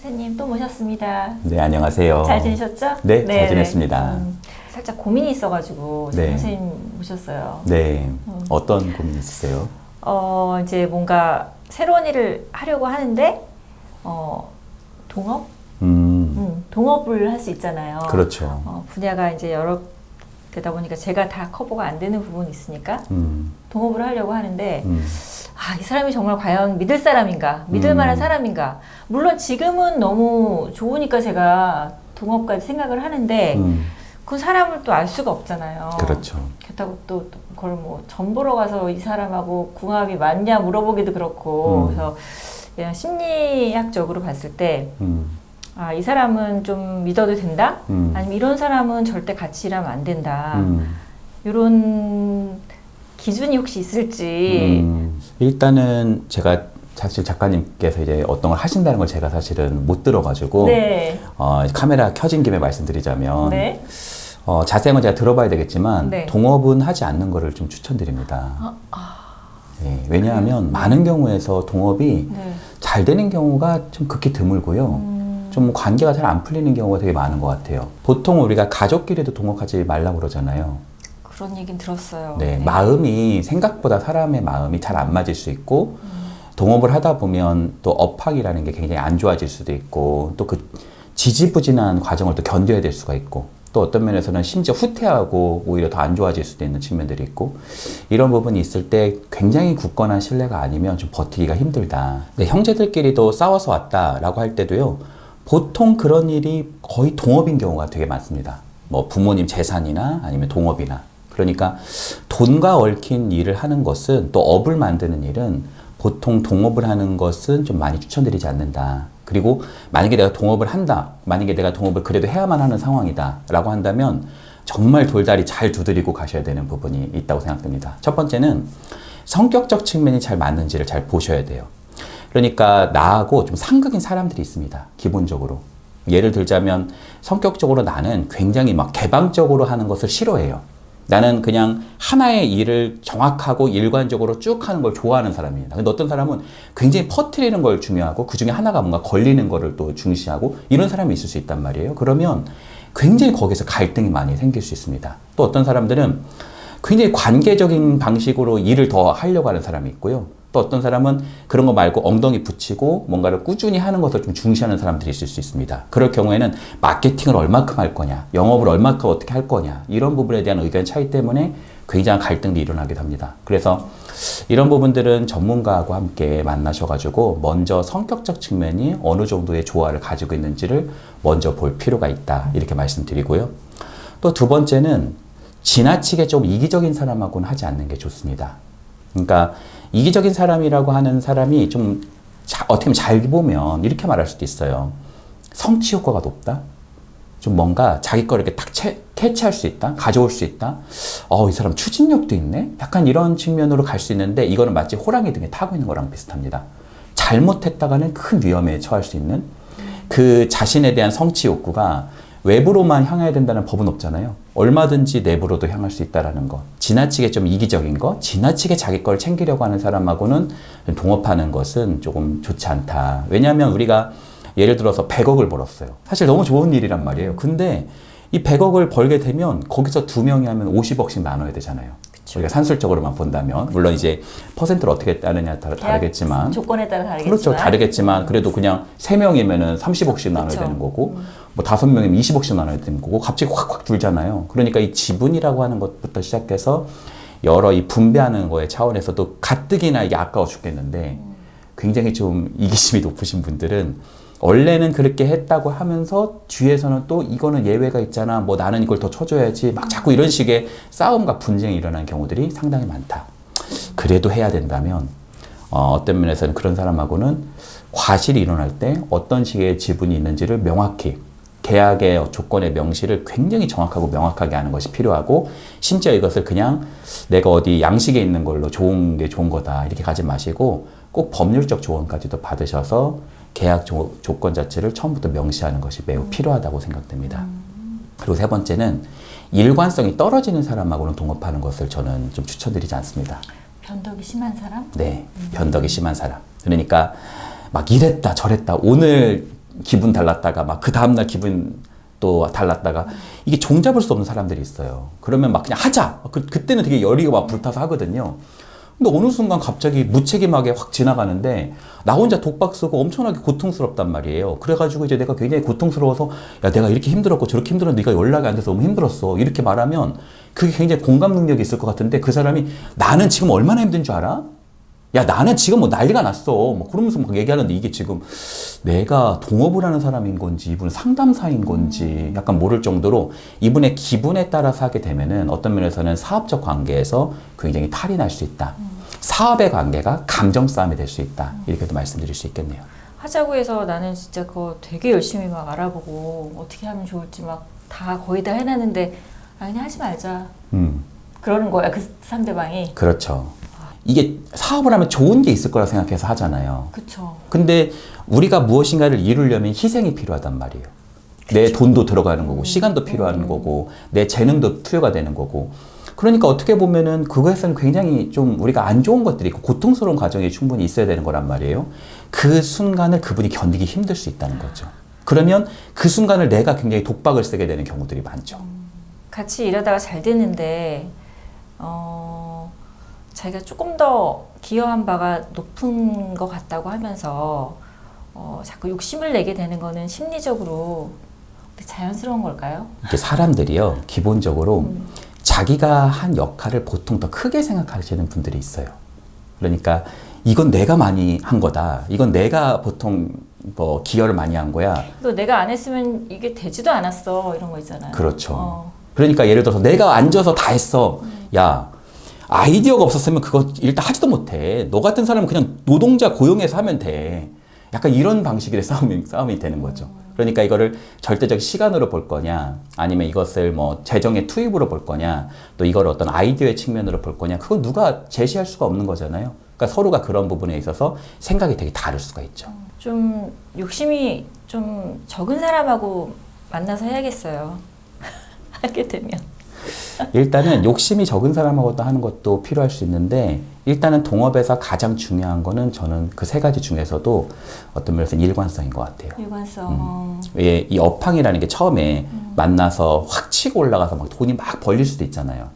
선생님 또 모셨습니다. 네, 안녕하세요. 잘 지내셨죠? 네, 잘 지냈습니다. 살짝 고민이 있어가지고 네. 선생님 모셨어요. 네, 어떤 고민이 있으세요? 이제 뭔가 새로운 일을 하려고 하는데 동업? 동업을 할 수 있잖아요. 그렇죠. 분야가 이제 여러 되다 보니까 제가 다 커버가 안 되는 부분이 있으니까 동업을 하려고 하는데 이 사람이 정말 과연 믿을 사람인가? 믿을 만한 사람인가? 물론 지금은 너무 좋으니까 제가 동업까지 생각을 하는데 그 사람을 또 알 수가 없잖아요. 그렇죠. 그렇다고 또 그걸 뭐 전 보러 가서 이 사람하고 궁합이 맞냐 물어보기도 그렇고 그래서 그냥 심리학적으로 봤을 때 이 사람은 좀 믿어도 된다? 아니면 이런 사람은 절대 같이 일하면 안 된다. 이런 기준이 혹시 있을지. 일단은 제가 사실 작가님께서 이제 어떤 걸 하신다는 걸 제가 사실은 못 들어가지고 네. 카메라 켜진 김에 말씀드리자면 네. 자세한 건 제가 들어봐야 되겠지만 네. 동업은 하지 않는 거를 좀 추천드립니다. 네, 왜냐하면 많은 경우에서 동업이 네. 잘 되는 경우가 좀 극히 드물고요. 좀 관계가 잘 안 풀리는 경우가 되게 많은 것 같아요. 보통 우리가 가족끼리도 동업하지 말라고 그러잖아요. 그런 얘긴 들었어요. 네, 네. 마음이 생각보다 사람의 마음이 잘 안 맞을 수 있고 동업을 하다 보면 또 업학이라는 게 굉장히 안 좋아질 수도 있고 또 그 지지부진한 과정을 또 견뎌야 될 수가 있고 또 어떤 면에서는 심지어 후퇴하고 오히려 더 안 좋아질 수도 있는 측면들이 있고 이런 부분이 있을 때 굉장히 굳건한 신뢰가 아니면 좀 버티기가 힘들다. 근데 형제들끼리도 싸워서 왔다라고 할 때도요. 보통 그런 일이 거의 동업인 경우가 되게 많습니다. 뭐 부모님 재산이나 아니면 동업이나. 그러니까 돈과 얽힌 일을 하는 것은 또 업을 만드는 일은 보통 동업을 하는 것은 좀 많이 추천드리지 않는다. 그리고 만약에 내가 동업을 한다. 만약에 내가 동업을 그래도 해야만 하는 상황이다. 라고 한다면 정말 돌다리 잘 두드리고 가셔야 되는 부분이 있다고 생각됩니다. 첫 번째는 성격적 측면이 잘 맞는지를 잘 보셔야 돼요. 그러니까 나하고 좀 상극인 사람들이 있습니다. 기본적으로. 예를 들자면 성격적으로 나는 굉장히 막 개방적으로 하는 것을 싫어해요. 나는 그냥 하나의 일을 정확하고 일관적으로 쭉 하는 걸 좋아하는 사람입니다. 근데 어떤 사람은 굉장히 퍼뜨리는 걸 중요하고 그 중에 하나가 뭔가 걸리는 거를 또 중시하고 이런 사람이 있을 수 있단 말이에요. 그러면 굉장히 거기서 갈등이 많이 생길 수 있습니다. 또 어떤 사람들은 굉장히 관계적인 방식으로 일을 더 하려고 하는 사람이 있고요. 또 어떤 사람은 그런 거 말고 엉덩이 붙이고 뭔가를 꾸준히 하는 것을 좀 중시하는 사람들이 있을 수 있습니다. 그럴 경우에는 마케팅을 얼마큼 할 거냐, 영업을 얼마큼 어떻게 할 거냐 이런 부분에 대한 의견 차이 때문에 굉장한 갈등도 일어나기도 합니다. 그래서 이런 부분들은 전문가하고 함께 만나셔가지고 먼저 성격적 측면이 어느 정도의 조화를 가지고 있는지를 먼저 볼 필요가 있다 이렇게 말씀드리고요. 또 두 번째는 지나치게 좀 이기적인 사람하고는 하지 않는 게 좋습니다. 그러니까 이기적인 사람이라고 하는 사람이 좀 어떻게 보면 잘 보면 이렇게 말할 수도 있어요. 성취 효과가 높다? 좀 뭔가 자기 걸 이렇게 딱 캐치할 수 있다? 가져올 수 있다? 이 사람 추진력도 있네? 약간 이런 측면으로 갈 수 있는데 이거는 마치 호랑이 등에 타고 있는 거랑 비슷합니다. 잘못했다가는 큰 위험에 처할 수 있는 그 자신에 대한 성취 욕구가 외부로만 향해야 된다는 법은 없잖아요. 얼마든지 내부로도 향할 수 있다는 거. 지나치게 좀 이기적인 거, 지나치게 자기 걸 챙기려고 하는 사람하고는 동업하는 것은 조금 좋지 않다. 왜냐하면 우리가 예를 들어서 100억을 벌었어요. 사실 너무 좋은 일이란 말이에요. 근데 이 100억을 벌게 되면 거기서 2명이 하면 50억씩 나눠야 되잖아요. 우리가 산술적으로만 본다면 물론 이제 퍼센트를 어떻게 따느냐에 따라 다르겠지만 조건에 따라 다르겠지만 그렇죠. 다르겠지만 그래도 그냥 3명이면은 30억씩 나눠야 되는 거고 뭐 5명이면 20억씩 나눠야 되는 거고 갑자기 확확 줄잖아요. 그러니까 이 지분이라고 하는 것부터 시작해서 여러 이 분배하는 거의 차원에서도 가뜩이나 이게 아까워 죽겠는데 굉장히 좀 이기심이 높으신 분들은 원래는 그렇게 했다고 하면서 뒤에서는 또 이거는 예외가 있잖아. 뭐 나는 이걸 더 쳐줘야지. 막 자꾸 이런 식의 싸움과 분쟁이 일어나는 경우들이 상당히 많다. 그래도 해야 된다면 어떤 면에서는 그런 사람하고는 과실이 일어날 때 어떤 식의 지분이 있는지를 명확히 계약의 조건의 명시를 굉장히 정확하고 명확하게 하는 것이 필요하고 심지어 이것을 그냥 내가 어디 양식에 있는 걸로 좋은 게 좋은 거다 이렇게 가지 마시고 꼭 법률적 조언까지도 받으셔서 계약 조건 자체를 처음부터 명시하는 것이 매우 필요하다고 생각됩니다. 그리고 세 번째는 일관성이 떨어지는 사람하고는 동업하는 것을 저는 좀 추천드리지 않습니다. 변덕이 심한 사람? 네, 변덕이 심한 사람. 그러니까 막 이랬다 저랬다 오늘 기분 달랐다가 막 그 다음날 기분 또 달랐다가 이게 종잡을 수 없는 사람들이 있어요. 그러면 막 그냥 하자. 그때는 되게 열이 막 불타서 하거든요. 근데 어느 순간 갑자기 무책임하게 확 지나가는데 나 혼자 독박 쓰고 엄청나게 고통스럽단 말이에요. 그래가지고 이제 내가 굉장히 고통스러워서 야 내가 이렇게 힘들었고 저렇게 힘들었는데 네가 연락이 안 돼서 너무 힘들었어. 이렇게 말하면 그게 굉장히 공감 능력이 있을 것 같은데 그 사람이 나는 지금 얼마나 힘든 줄 알아? 야 나는 지금 뭐 난리가 났어. 뭐 그러면서 막 얘기하는데 이게 지금 내가 동업을 하는 사람인 건지 이분은 상담사인 건지 약간 모를 정도로 이분의 기분에 따라서 하게 되면은 어떤 면에서는 사업적 관계에서 굉장히 탈이 날 수 있다. 사업의 관계가 감정 싸움이 될 수 있다. 이렇게도 말씀드릴 수 있겠네요. 하자고 해서 나는 진짜 그거 되게 열심히 막 알아보고 어떻게 하면 좋을지 막 다 거의 다 해놨는데 아 그냥 하지 말자. 그러는 거야 그 상대방이. 그렇죠. 이게 사업을 하면 좋은 게 있을 거라 생각해서 하잖아요. 그렇죠. 근데 우리가 무엇인가를 이루려면 희생이 필요하단 말이에요. 내 돈도 들어가는 거고 시간도 필요한 거고 내 재능도 투여가 되는 거고 그러니까 어떻게 보면은 그거에서는 굉장히 좀 우리가 안 좋은 것들이 있고 고통스러운 과정이 충분히 있어야 되는 거란 말이에요. 그 순간을 그분이 견디기 힘들 수 있다는 거죠. 그러면 그 순간을 내가 굉장히 독박을 쓰게 되는 경우들이 많죠. 같이 일하다가 잘 됐는데 자기가 조금 더 기여한 바가 높은 것 같다고 하면서 자꾸 욕심을 내게 되는 거는 심리적으로 자연스러운 걸까요? 이게 사람들이요 기본적으로 자기가 한 역할을 보통 더 크게 생각하시는 분들이 있어요. 그러니까 이건 내가 많이 한 거다. 이건 내가 보통 뭐 기여를 많이 한 거야. 또 내가 안 했으면 이게 되지도 않았어 이런 거 있잖아요. 그렇죠. 그러니까 예를 들어서 내가 앉아서 다 했어. 야 아이디어가 없었으면 그거 일단 하지도 못해. 너 같은 사람은 그냥 노동자 고용해서 하면 돼. 약간 이런 방식의 싸움이 되는 거죠. 그러니까 이거를 절대적 시간으로 볼 거냐, 아니면 이것을 뭐 재정의 투입으로 볼 거냐, 또 이걸 어떤 아이디어의 측면으로 볼 거냐, 그건 누가 제시할 수가 없는 거잖아요. 그러니까 서로가 그런 부분에 있어서 생각이 되게 다를 수가 있죠. 좀 욕심이 좀 적은 사람하고 만나서 해야겠어요. 하게 되면. 일단은 욕심이 적은 사람하고도 하는 것도 필요할 수 있는데 일단은 동업에서 가장 중요한 거는 저는 그 세 가지 중에서도 어떤 면에서는 일관성인 것 같아요. 일관성. 왜 이 업황이라는 게 처음에 만나서 확 치고 올라가서 막 돈이 막 벌릴 수도 있잖아요.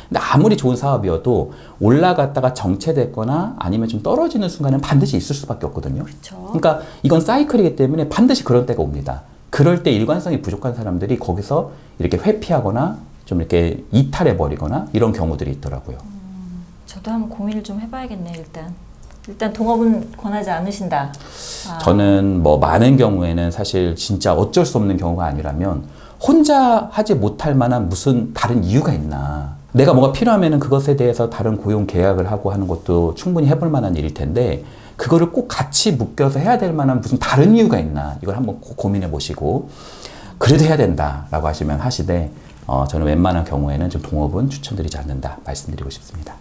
근데 아무리 좋은 사업이어도 올라갔다가 정체됐거나 아니면 좀 떨어지는 순간은 반드시 있을 수밖에 없거든요. 그렇죠. 그러니까 이건 사이클이기 때문에 반드시 그런 때가 옵니다. 그럴 때 일관성이 부족한 사람들이 거기서 이렇게 회피하거나 좀 이렇게 이탈해버리거나 이런 경우들이 있더라고요. 저도 한번 고민을 좀 해봐야겠네요. 일단 동업은 권하지 않으신다. 저는 뭐 많은 경우에는 사실 진짜 어쩔 수 없는 경우가 아니라면 혼자 하지 못할 만한 무슨 다른 이유가 있나. 내가 뭐가 필요하면은 그것에 대해서 다른 고용 계약을 하고 하는 것도 충분히 해볼 만한 일일 텐데 그거를 꼭 같이 묶여서 해야 될 만한 무슨 다른 이유가 있나. 이걸 한번 꼭 고민해 보시고 그래도 해야 된다라고 하시면 하시되 저는 웬만한 경우에는 좀 동업은 추천드리지 않는다 말씀드리고 싶습니다.